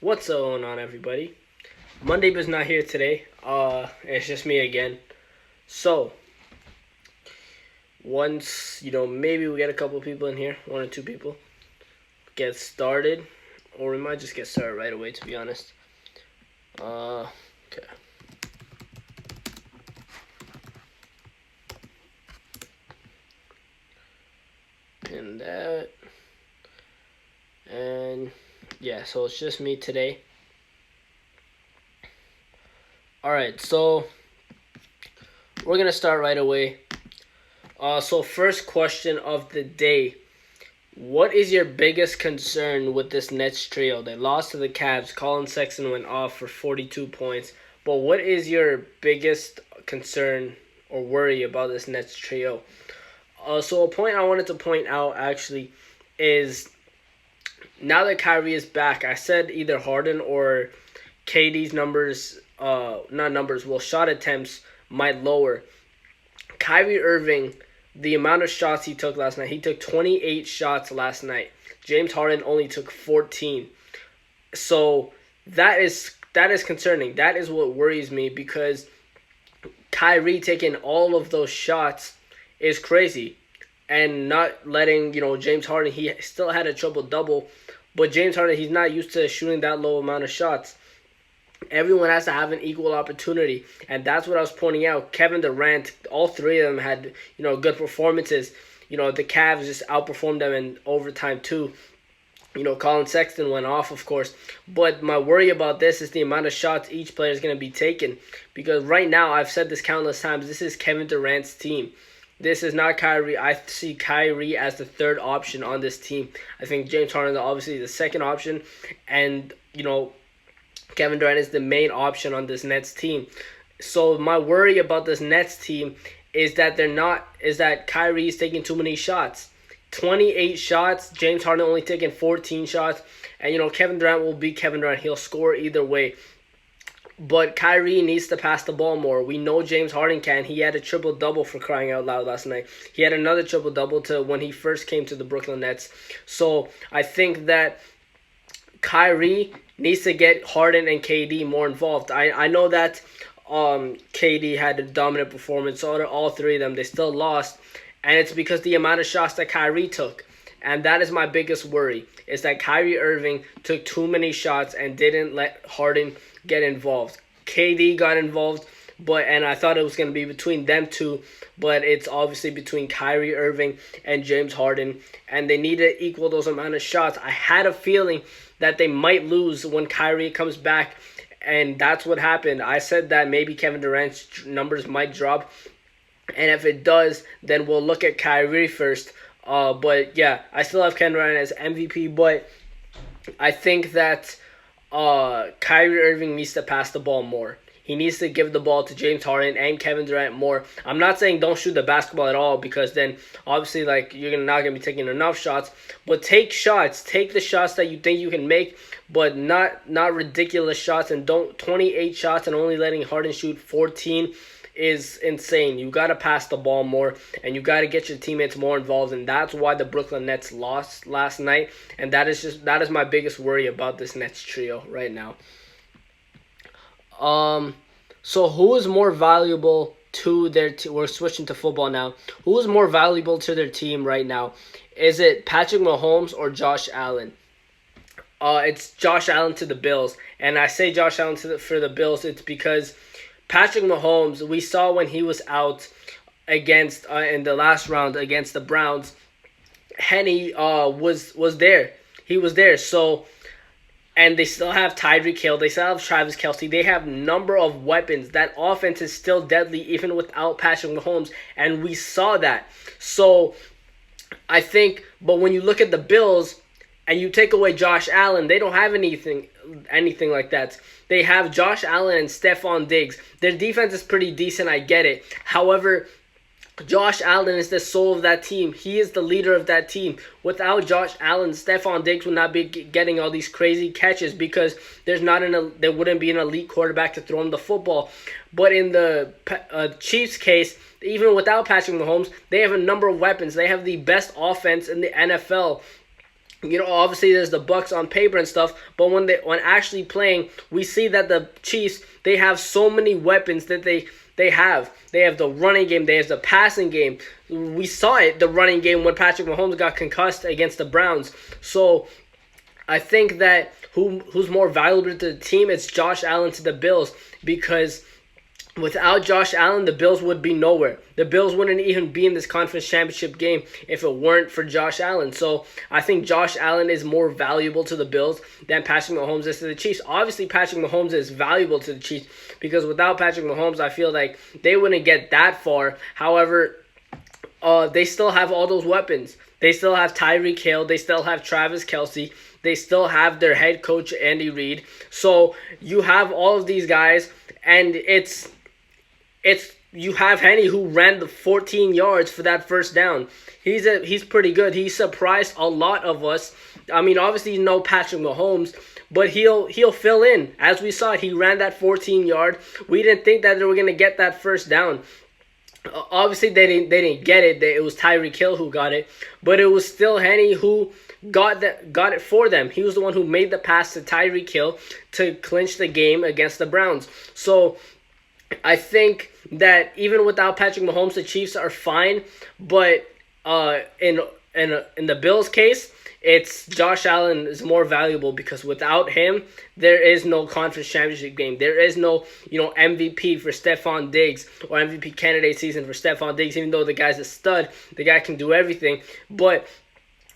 What's going on, everybody? Monday was not here today. It's just me again. So, once maybe we get a couple people in here, one or two people, get started, or we might just get started right away. To be honest. Okay. Pin that, and yeah. So it's just me today. Alright, so we're going to start right away. So first question of the day. What is your biggest concern with this Nets trio? They lost to the Cavs. Colin Sexton went off for 42 points. But what is your biggest concern or worry about this Nets trio? So a point I wanted to point out actually is now that Kyrie is back, I said either Harden or KD's numbers, shot attempts might lower. Kyrie Irving, the amount of shots he took last night, he took 28 shots last night. James Harden only took 14. So that is concerning. That is what worries me because Kyrie taking all of those shots is crazy. And not letting, James Harden, he still had a triple-double. But James Harden, he's not used to shooting that low amount of shots. Everyone has to have an equal opportunity. And that's what I was pointing out. Kevin Durant, all three of them had, good performances. The Cavs just outperformed them in overtime too. Colin Sexton went off, of course. But my worry about this is the amount of shots each player is going to be taking. Because right now, I've said this countless times, this is Kevin Durant's team. This is not Kyrie. I see Kyrie as the third option on this team. I think James Harden is obviously the second option. And, Kevin Durant is the main option on this Nets team. So my worry about this Nets team is that Kyrie is taking too many shots. 28 shots. James Harden only taking 14 shots. And, Kevin Durant will be Kevin Durant. He'll score either way. But Kyrie needs to pass the ball more. We know James Harden can. He had a triple-double for crying out loud last night. He had another triple-double to when he first came to the Brooklyn Nets. So I think that Kyrie needs to get Harden and KD more involved. I know that KD had a dominant performance. So all three of them, they still lost. And it's because the amount of shots that Kyrie took. And that is my biggest worry, is that Kyrie Irving took too many shots and didn't let Harden get involved. KD got involved, and I thought it was going to be between them two, but it's obviously between Kyrie Irving and James Harden, and they need to equal those amount of shots. I had a feeling that they might lose when Kyrie comes back, and that's what happened. I said that maybe Kevin Durant's numbers might drop, and if it does, then we'll look at Kyrie first. But yeah, I still have Kevin Durant as MVP, but I think that Kyrie Irving needs to pass the ball more. He needs to give the ball to James Harden and Kevin Durant more. I'm not saying don't shoot the basketball at all, because then obviously you're not going to be taking enough shots. But take shots. Take the shots that you think you can make, but not ridiculous shots. And don't 28 shots and only letting Harden shoot 14 is insane. You got to pass the ball more, and you got to get your teammates more involved, and that's why the Brooklyn Nets lost last night, and that is my biggest worry about this Nets trio right now. So who is more valuable to their team? We're switching to football now. Who is more valuable to their team right now? Is it Patrick Mahomes or Josh Allen? It's Josh Allen to the Bills, and I say Josh Allen for the Bills. It's because Patrick Mahomes, we saw when he was out against in the last round against the Browns, Henny was there. He was there. So, and they still have Tyreek Hill. They still have Travis Kelce. They have number of weapons. That offense is still deadly even without Patrick Mahomes, and we saw that. So, I think, but when you look at the Bills and you take away Josh Allen, they don't have anything like that. They have Josh Allen and Stephon Diggs. Their defense is pretty decent, I get it. However, Josh Allen is the soul of that team. He is the leader of that team. Without Josh Allen, Stephon Diggs would not be getting all these crazy catches because there wouldn't be an elite quarterback to throw him the football. But in the Chiefs' case, even without Patrick Mahomes, they have a number of weapons. They have the best offense in the NFL. Obviously there's the Bucks on paper and stuff, but when actually playing, we see that the Chiefs, they have so many weapons that they have. They have the running game, they have the passing game. We saw it, the running game, when Patrick Mahomes got concussed against the Browns. So I think that who's more valuable to the team, it's Josh Allen to the Bills, because without Josh Allen, the Bills would be nowhere. The Bills wouldn't even be in this conference championship game if it weren't for Josh Allen. So I think Josh Allen is more valuable to the Bills than Patrick Mahomes is to the Chiefs. Obviously, Patrick Mahomes is valuable to the Chiefs because without Patrick Mahomes, I feel like they wouldn't get that far. However, they still have all those weapons. They still have Tyreek Hill. They still have Travis Kelce. They still have their head coach, Andy Reid. So you have all of these guys, and it's you have Henny, who ran the 14 yards for that first down. He's pretty good. He surprised a lot of us. I mean, obviously, Patrick Mahomes, but he'll fill in. As we saw, he ran that 14-yard. We didn't think that they were gonna get that first down. Obviously, they didn't get it. It was Tyreek Hill who got it, but it was still Henny who got it for them. He was the one who made the pass to Tyreek Hill to clinch the game against the Browns. So I think that even without Patrick Mahomes, the Chiefs are fine. But in the Bills' case, it's Josh Allen is more valuable because without him, there is no conference championship game. There is no MVP for Stephon Diggs or MVP candidate season for Stephon Diggs. Even though the guy's a stud, the guy can do everything. But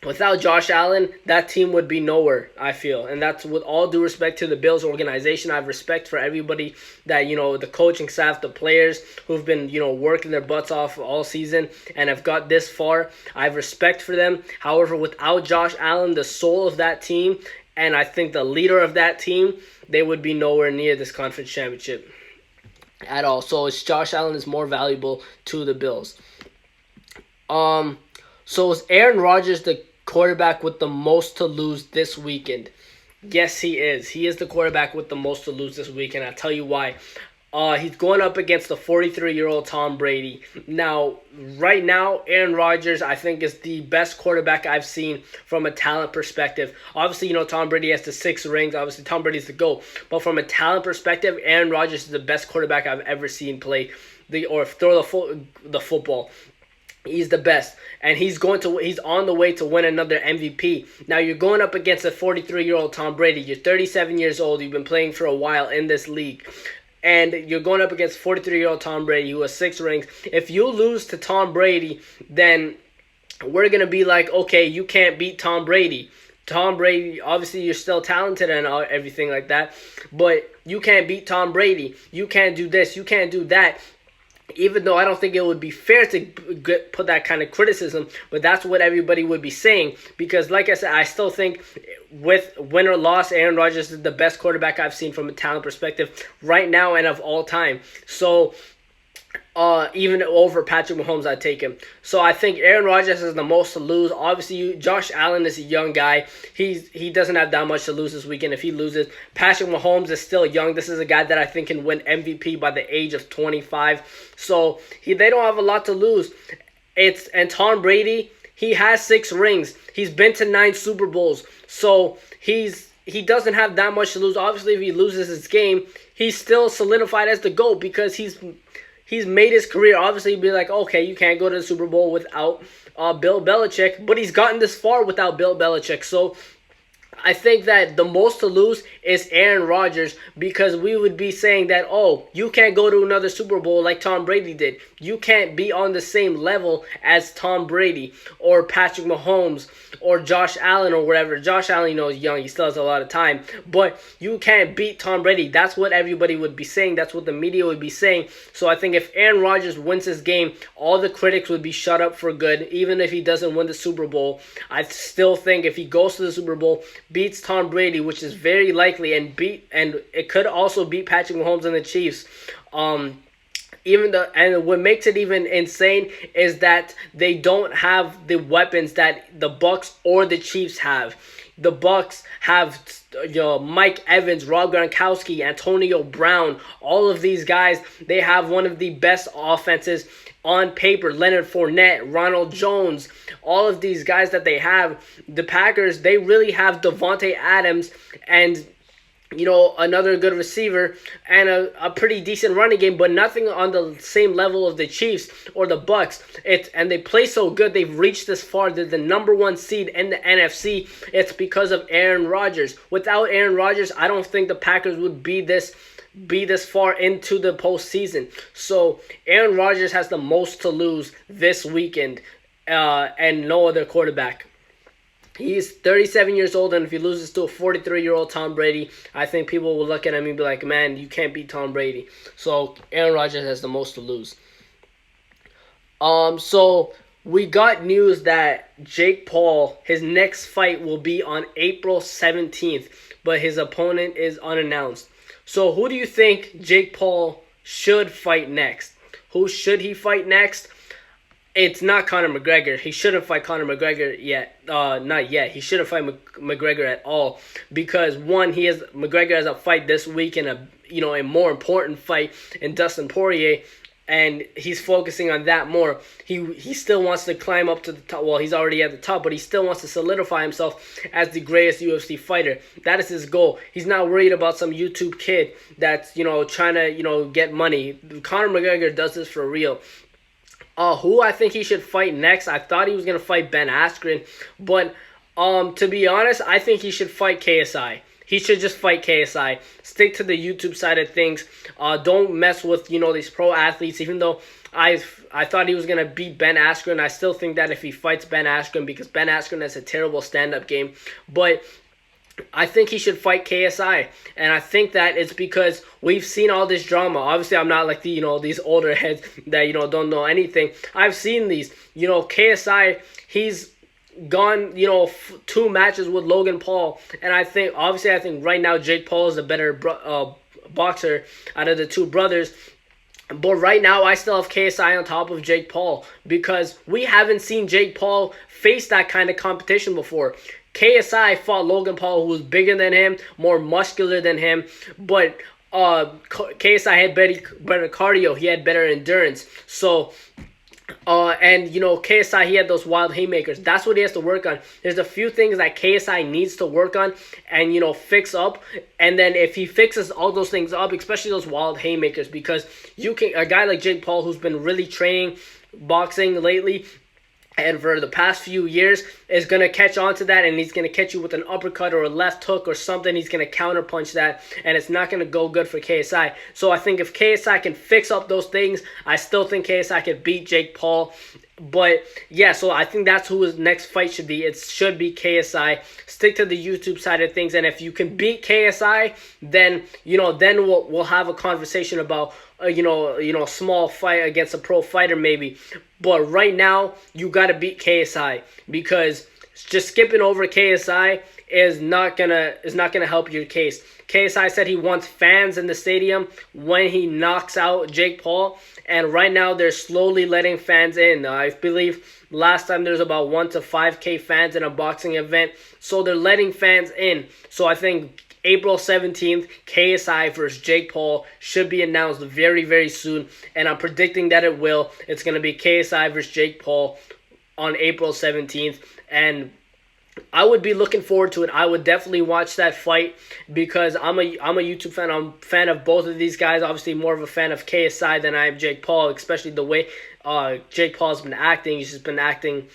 without Josh Allen, that team would be nowhere, I feel. And that's with all due respect to the Bills organization. I have respect for everybody that, the coaching staff, the players who've been, working their butts off all season and have got this far. I have respect for them. However, without Josh Allen, the soul of that team, and I think the leader of that team, they would be nowhere near this conference championship at all. So it's Josh Allen is more valuable to the Bills. So is Aaron Rodgers the quarterback with the most to lose this weekend? Yes, he is. He is the quarterback with the most to lose this weekend. I'll tell you why. He's going up against the 43-year-old Tom Brady. Now, right now, Aaron Rodgers, I think, is the best quarterback I've seen from a talent perspective. Obviously, Tom Brady has the 6 rings. Obviously, Tom Brady's the GOAT. But from a talent perspective, Aaron Rodgers is the best quarterback I've ever seen play or throw the football. He's the best, and he's on the way to win another MVP. Now you're going up against a 43-year-old Tom Brady. You're 37 years old. You've been playing for a while in this league, and you're going up against 43-year-old Tom Brady who has 6 rings. If you lose to Tom Brady, then we're gonna be like, okay, you can't beat Tom Brady. Tom Brady, obviously you're still talented and everything like that, but you can't beat Tom Brady. You can't do this. You can't do that. Even though I don't think it would be fair to put that kind of criticism, but that's what everybody would be saying. Because like I said, I still think with win or loss, Aaron Rodgers is the best quarterback I've seen from a talent perspective right now and of all time. So even over Patrick Mahomes, I'd take him. So I think Aaron Rodgers has the most to lose. Obviously, Josh Allen is a young guy. He doesn't have that much to lose this weekend if he loses. Patrick Mahomes is still young. This is a guy that I think can win MVP by the age of 25. So they don't have a lot to lose. And Tom Brady, he has 6 rings. He's been to 9 Super Bowls. So he doesn't have that much to lose. Obviously, if he loses his game, he's still solidified as the GOAT because he's made his career. Obviously, he'd be like, okay, you can't go to the Super Bowl without Bill Belichick, but he's gotten this far without Bill Belichick. So I think that the most to lose is Aaron Rodgers because we would be saying that, oh, you can't go to another Super Bowl like Tom Brady did. You can't be on the same level as Tom Brady or Patrick Mahomes or Josh Allen or whatever. Josh Allen, is young. He still has a lot of time. But you can't beat Tom Brady. That's what everybody would be saying. That's what the media would be saying. So I think if Aaron Rodgers wins this game, all the critics would be shut up for good. Even if he doesn't win the Super Bowl, I still think if he goes to the Super Bowl, beats Tom Brady, which is very likely, and it could also beat Patrick Mahomes and the Chiefs. And what makes it even insane is that they don't have the weapons that the Bucks or the Chiefs have. The Bucks have Mike Evans, Rob Gronkowski, Antonio Brown, all of these guys. They have one of the best offenses on paper, Leonard Fournette, Ronald Jones, all of these guys that they have, the Packers, they really have Devontae Adams and another good receiver and a pretty decent running game, but nothing on the same level of the Chiefs or the Bucks. And they play so good. They've reached this far. They're the number one seed in the NFC. It's because of Aaron Rodgers. Without Aaron Rodgers, I don't think the Packers would be this far into the postseason. So Aaron Rodgers has the most to lose this weekend, and no other quarterback. He's 37 years old, and if he loses to a 43-year-old Tom Brady, I think people will look at him and be like, man, you can't beat Tom Brady. So Aaron Rodgers has the most to lose. So we got news that Jake Paul, his next fight will be on April 17th, but his opponent is unannounced. So who do you think Jake Paul should fight next? Who should he fight next? It's not Conor McGregor. He shouldn't fight Conor McGregor yet. Not yet. He shouldn't fight McGregor at all because one, McGregor has a fight this week and a more important fight in Dustin Poirier, and he's focusing on that more. He still wants to climb up to the top. Well, he's already at the top, but he still wants to solidify himself as the greatest UFC fighter. That is his goal. He's not worried about some YouTube kid that's trying to get money. Conor McGregor does this for real. Who I think he should fight next? I thought he was going to fight Ben Askren, but to be honest, I think he should fight KSI. He should just fight KSI. Stick to the YouTube side of things. Don't mess with these pro athletes. Even though I thought he was going to beat Ben Askren, I still think that if he fights Ben Askren, because Ben Askren has a terrible stand-up game, but I think he should fight KSI, and I think that it's because we've seen all this drama. Obviously, I'm not like these older heads that don't know anything. I've seen these. KSI, he's gone 2 matches with Logan Paul, and I think right now Jake Paul is the better boxer out of the two brothers. But right now, I still have KSI on top of Jake Paul because we haven't seen Jake Paul face that kind of competition before. KSI fought Logan Paul, who was bigger than him, more muscular than him, but KSI had better cardio. He had better endurance. So, KSI, he had those wild haymakers. That's what he has to work on. There's a few things that KSI needs to work on and, fix up. And then if he fixes all those things up, especially those wild haymakers, because a guy like Jake Paul, who's been really training boxing lately, and for the past few years, is going to catch on to that, and he's going to catch you with an uppercut or a left hook or something. He's going to counterpunch that, and it's not going to go good for KSI. So I think if KSI can fix up those things, I still think KSI can beat Jake Paul. But, yeah, so I think that's who his next fight should be. It should be KSI. Stick to the YouTube side of things, and if you can beat KSI, then, then we'll have a conversation about a small fight against a pro fighter maybe. But right now, you got to beat KSI because just skipping over KSI is not gonna help your case. KSI said he wants fans in the stadium when he knocks out Jake Paul, and right now they're slowly letting fans in. I believe last time there was about 1 to 5K fans in a boxing event, so they're letting fans in. So I think April 17th, KSI versus Jake Paul should be announced very, very soon, and I'm predicting that it will. It's going to be KSI versus Jake Paul on April 17th, and I would be looking forward to it. I would definitely watch that fight because I'm a YouTube fan. I'm a fan of both of these guys. Obviously, more of a fan of KSI than I am Jake Paul, especially the way Jake Paul's been acting. He's just been acting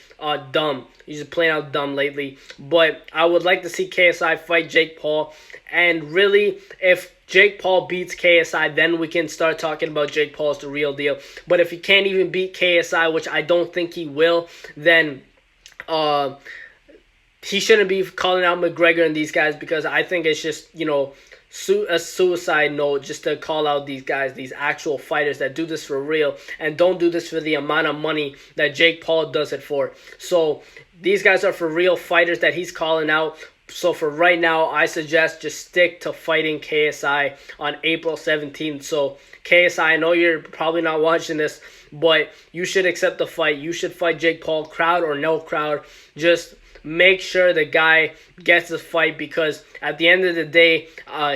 dumb. He's just playing out dumb lately. But I would like to see KSI fight Jake Paul. And really, if Jake Paul beats KSI, then we can start talking about Jake Paul as the real deal. But if he can't even beat KSI, which I don't think he will, then he shouldn't be calling out McGregor and these guys because I think it's just, a suicide note just to call out these guys, these actual fighters that do this for real and don't do this for the amount of money that Jake Paul does it for. So these guys are for real fighters that he's calling out. So for right now, I suggest just stick to fighting KSI on April 17th. So KSI, I know you're probably not watching this, but you should accept the fight. You should fight Jake Paul, crowd or no crowd. Just make sure the guy gets the fight, because at the end of the day,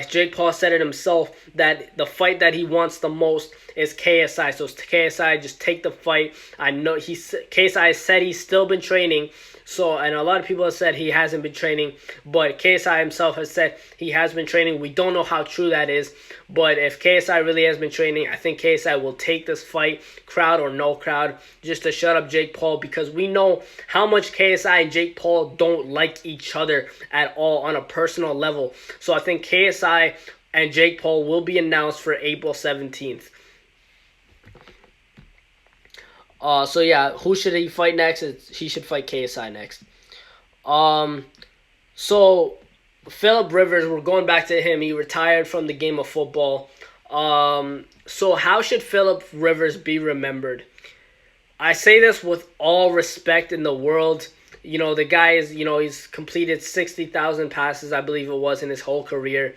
Jake Paul said it himself that the fight that he wants the most is KSI. So KSI, just take the fight. I know KSI said he's still been training. So, and a lot of people have said he hasn't been training, but KSI himself has said he has been training. We don't know how true that is, but if KSI really has been training, I think KSI will take this fight, crowd or no crowd, just to shut up Jake Paul, because we know how much KSI and Jake Paul don't like each other at all on a personal level. So I think KSI and Jake Paul will be announced for April 17th. So yeah, who should he fight next? He should fight KSI next. So Phillip Rivers, we're going back to him. He retired from the game of football. So how should Phillip Rivers be remembered? I say this with all respect in the world. You know, the guy is, he's completed 60,000 passes, I believe it was, in his whole career.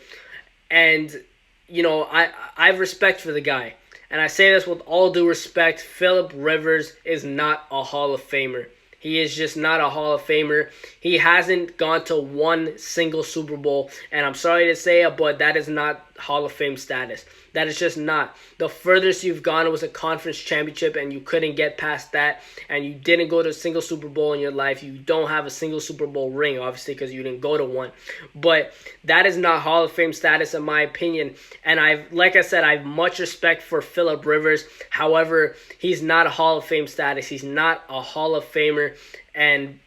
And, I have respect for the guy. And I say this with all due respect, Phillip Rivers is not a Hall of Famer. He is just not a Hall of Famer. He hasn't gone to one single Super Bowl. And I'm sorry to say it, but that is not Hall of Fame status. That is just not. The furthest you've gone was a conference championship, and you couldn't get past that. And you didn't go to a single Super Bowl in your life. You don't have a single Super Bowl ring, obviously, because you didn't go to one. But that is not Hall of Fame status, in my opinion. And like I said, I have much respect for Phillip Rivers. However, he's not a Hall of Fame status. He's not a Hall of Famer. And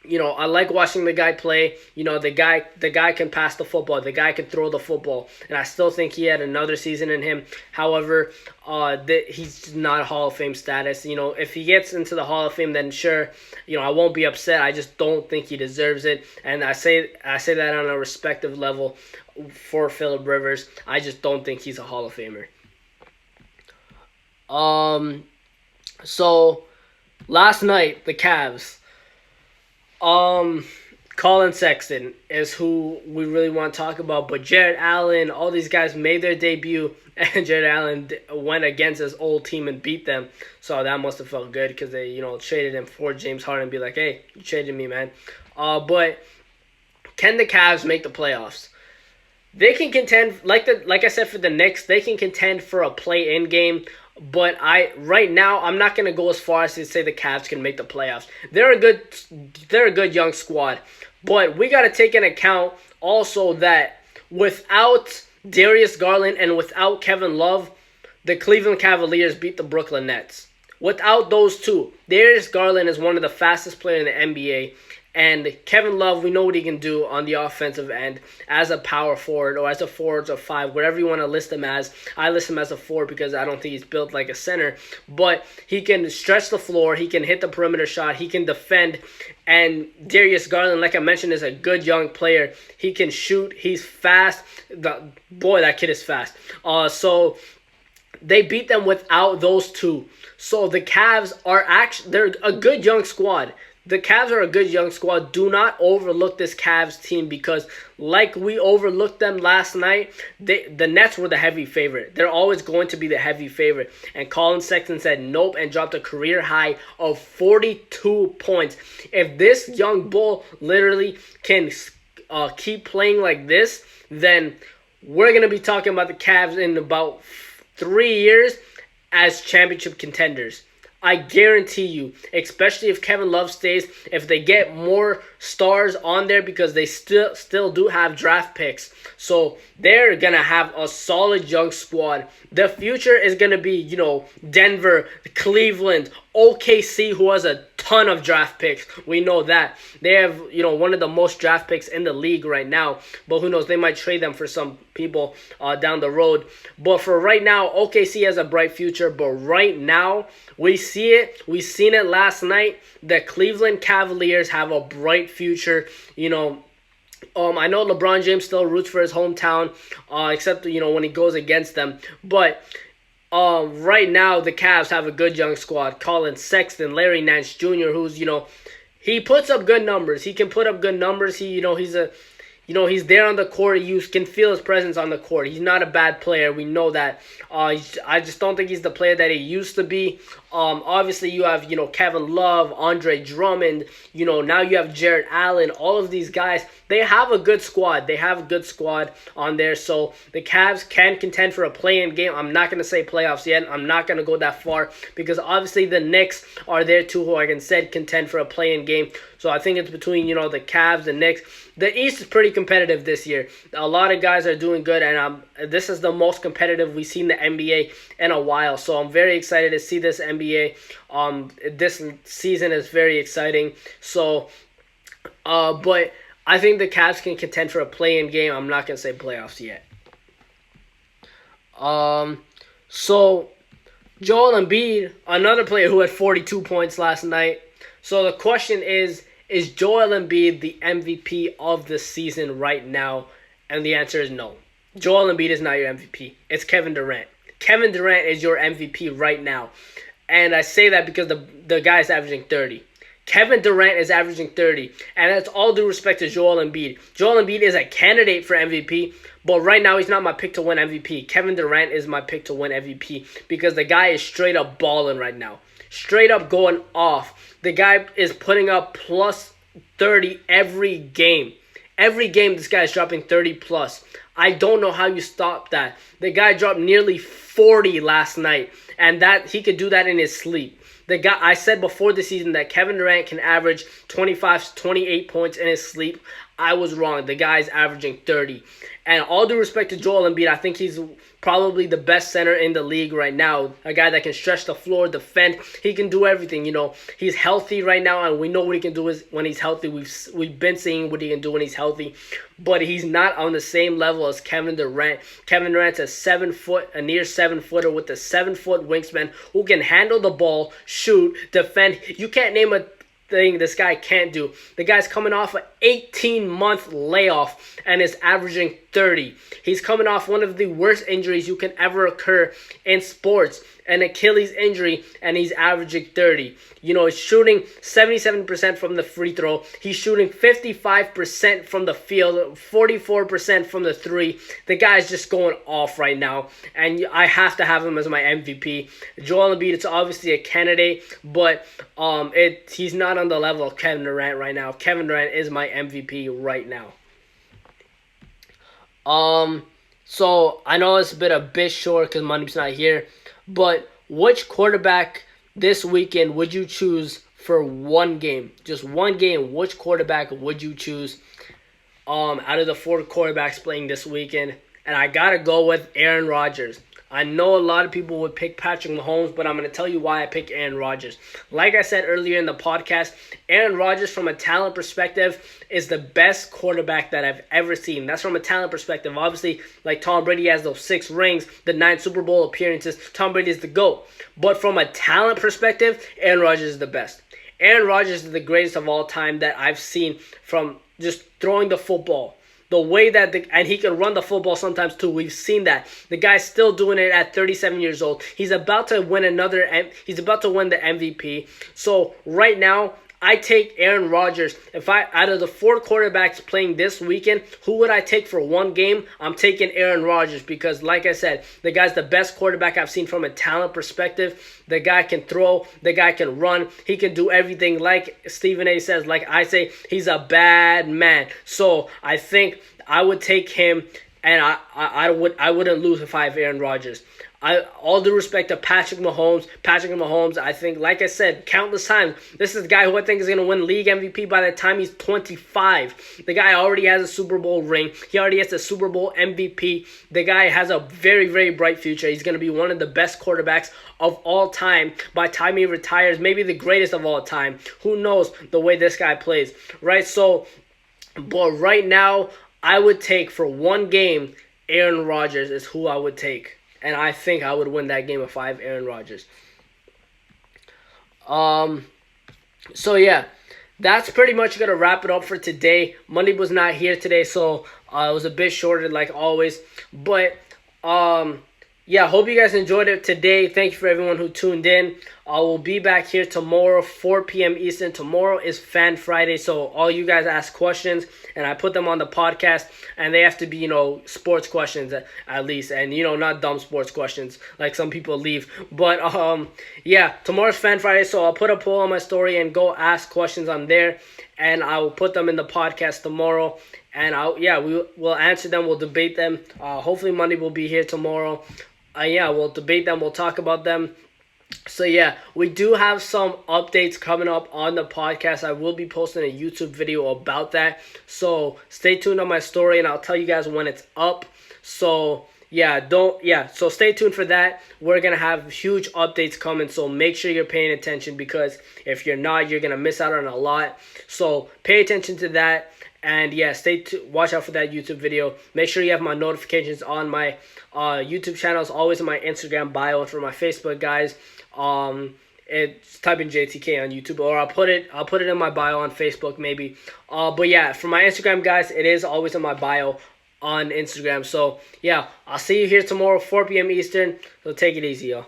I like watching the guy play. The guy can pass the football. The guy can throw the football. And I still think he had another season in him. However, he's not a Hall of Fame status. If he gets into the Hall of Fame, then sure, I won't be upset. I just don't think he deserves it. And I say that on a respective level for Phillip Rivers. I just don't think he's a Hall of Famer. So last night, the Cavs. Colin Sexton is who we really want to talk about, but Jared Allen, all these guys made their debut, and Jared Allen went against his old team and beat them. So that must have felt good, because they, traded him for James Harden and be like, hey, you traded me, man. But can the Cavs make the playoffs? They can contend, like I said for the Knicks, they can contend for a play-in game. But right now, I'm not going to go as far as to say the Cavs can make the playoffs. They're a good young squad. But we got to take into account also that without Darius Garland and without Kevin Love, the Cleveland Cavaliers beat the Brooklyn Nets. Without those two, Darius Garland is one of the fastest players in the NBA. And Kevin Love, we know what he can do on the offensive end as a power forward or as a forward or five, whatever you want to list him as. I list him as a forward because I don't think he's built like a center. But he can stretch the floor. He can hit the perimeter shot. He can defend. And Darius Garland, like I mentioned, is a good young player. He can shoot. He's fast. Boy, that kid is fast. So they beat them without those two. So the Cavs they're a good young squad. The Cavs are a good young squad. Do not overlook this Cavs team, because like we overlooked them last night, the Nets were the heavy favorite. They're always going to be the heavy favorite. And Colin Sexton said nope and dropped a career high of 42 points. If this young bull literally can keep playing like this, then we're going to be talking about the Cavs in about 3 years as championship contenders. I guarantee you, especially if Kevin Love stays, if they get more stars on there, because they still do have draft picks. So they're going to have a solid young squad. The future is going to be, Denver, Cleveland, OKC, who has a ton of draft picks. We know that. They have, one of the most draft picks in the league right now. But who knows, they might trade them for some people down the road. But for right now, OKC has a bright future. But right now, we see it. We seen it last night. The Cleveland Cavaliers have a bright future. I know LeBron James still roots for his hometown, except, when he goes against them. But right now, the Cavs have a good young squad. Colin Sexton, Larry Nance Jr., who's, he puts up good numbers. He can put up good numbers. He's there on the court. You can feel his presence on the court. He's not a bad player. We know that. I just don't think he's the player that he used to be. Obviously, you have, Kevin Love, Andre Drummond, now you have Jared Allen. All of these guys, they have a good squad. They have a good squad on there. So the Cavs can contend for a play-in game. I'm not going to say playoffs yet. I'm not going to go that far because obviously the Knicks are there too, who I can said contend for a play-in game. So I think it's between, the Cavs, the Knicks. The East is pretty competitive this year. A lot of guys are doing good, and this is the most competitive we've seen the NBA in a while. So I'm very excited to see this NBA. This season is very exciting. So, but I think the Cavs can contend for a play-in game. I'm not going to say playoffs yet. So Joel Embiid, another player who had 42 points last night. So the question is Joel Embiid the MVP of the season right now? And the answer is no. Joel Embiid is not your MVP. It's Kevin Durant. Kevin Durant is your MVP right now. And I say that because the guy's averaging 30. Kevin Durant is averaging 30. And that's all due respect to Joel Embiid. Joel Embiid is a candidate for MVP, but right now he's not my pick to win MVP. Kevin Durant is my pick to win MVP because the guy is straight up balling right now. Straight up going off. The guy is putting up plus 30 every game. Every game this guy is dropping 30 plus. I don't know how you stop that. The guy dropped nearly 40 last night, and that he could do that in his sleep. The guy, I said before the season that Kevin Durant can average 25 to 28 points in his sleep. I was wrong. The guy's averaging 30. And all due respect to Joel Embiid, I think he's probably the best center in the league right now. A guy that can stretch the floor, defend. He can do everything. He's healthy right now, and we know what he can do is when he's healthy. We've been seeing what he can do when he's healthy, but he's not on the same level as Kevin Durant. Kevin Durant's a near 7-footer with a 7-foot wingspan who can handle the ball, shoot, defend. You can't name a thing this guy can't do. The guy's coming off an 18-month layoff and is averaging 30. He's coming off one of the worst injuries you can ever occur in sports, an Achilles injury, and he's averaging 30. He's shooting 77% from the free throw. He's shooting 55% from the field, 44% from the three. The guy's just going off right now, and I have to have him as my MVP. Joel Embiid, it's obviously a candidate, but he's not on the level of Kevin Durant right now. Kevin Durant is my MVP right now. So I know it's been a bit short because Money's not here, but which quarterback this weekend would you choose for one game? Just one game. Which quarterback would you choose out of the 4 quarterbacks playing this weekend? And I got to go with Aaron Rodgers. I know a lot of people would pick Patrick Mahomes, but I'm going to tell you why I pick Aaron Rodgers. Like I said earlier in the podcast, Aaron Rodgers, from a talent perspective, is the best quarterback that I've ever seen. That's from a talent perspective. Obviously, like Tom Brady has those 6 rings, the 9 Super Bowl appearances. Tom Brady is the GOAT. But from a talent perspective, Aaron Rodgers is the best. Aaron Rodgers is the greatest of all time that I've seen from just throwing the football. The way that and he can run the football sometimes too. We've seen that. The guy's still doing it at 37 years old. He's about to win he's about to win the MVP. So right now, I take Aaron Rodgers. Out of the 4 quarterbacks playing this weekend, who would I take for one game? I'm taking Aaron Rodgers because, like I said, the guy's the best quarterback I've seen from a talent perspective. The guy can throw. The guy can run. He can do everything. Like Stephen A. says, like I say, he's a bad man. So I think I would take him, and I wouldn't lose if I have Aaron Rodgers. All due respect to Patrick Mahomes, I think, like I said, countless times, this is the guy who I think is going to win league MVP by the time he's 25. The guy already has a Super Bowl ring. He already has a Super Bowl MVP. The guy has a very, very bright future. He's going to be one of the best quarterbacks of all time by the time he retires, maybe the greatest of all time. Who knows the way this guy plays, right? So, but right now, I would take for one game, Aaron Rodgers is who I would take. And I think I would win that game if I have Aaron Rodgers. So yeah, that's pretty much going to wrap it up for today. Monday was not here today, so it was a bit shorter like always. But yeah, hope you guys enjoyed it today. Thank you for everyone who tuned in. I will be back here tomorrow, 4 p.m. Eastern. Tomorrow is Fan Friday, so all you guys ask questions, and I put them on the podcast, and they have to be, sports questions at least, and, not dumb sports questions like some people leave. But, yeah, tomorrow's Fan Friday, so I'll put a poll on my story and go ask questions on there, and I will put them in the podcast tomorrow. And we'll answer them. We'll debate them. Hopefully, Monday will be here tomorrow. We'll debate them. We'll talk about them. So yeah, we do have some updates coming up on the podcast. I will be posting a YouTube video about that. So stay tuned on my story, and I'll tell you guys when it's up. So so stay tuned for that. We're gonna have huge updates coming, so make sure you're paying attention, because if you're not, you're gonna miss out on a lot. So pay attention to that. And yeah, watch out for that YouTube video. Make sure you have my notifications on my YouTube channels, always in my Instagram bio, and for my Facebook guys. It's type in JTK on YouTube, or I'll put it in my bio on Facebook maybe. But yeah, for my Instagram guys, it is always in my bio on Instagram. So yeah, I'll see you here tomorrow, 4 p.m. Eastern. So take it easy, y'all.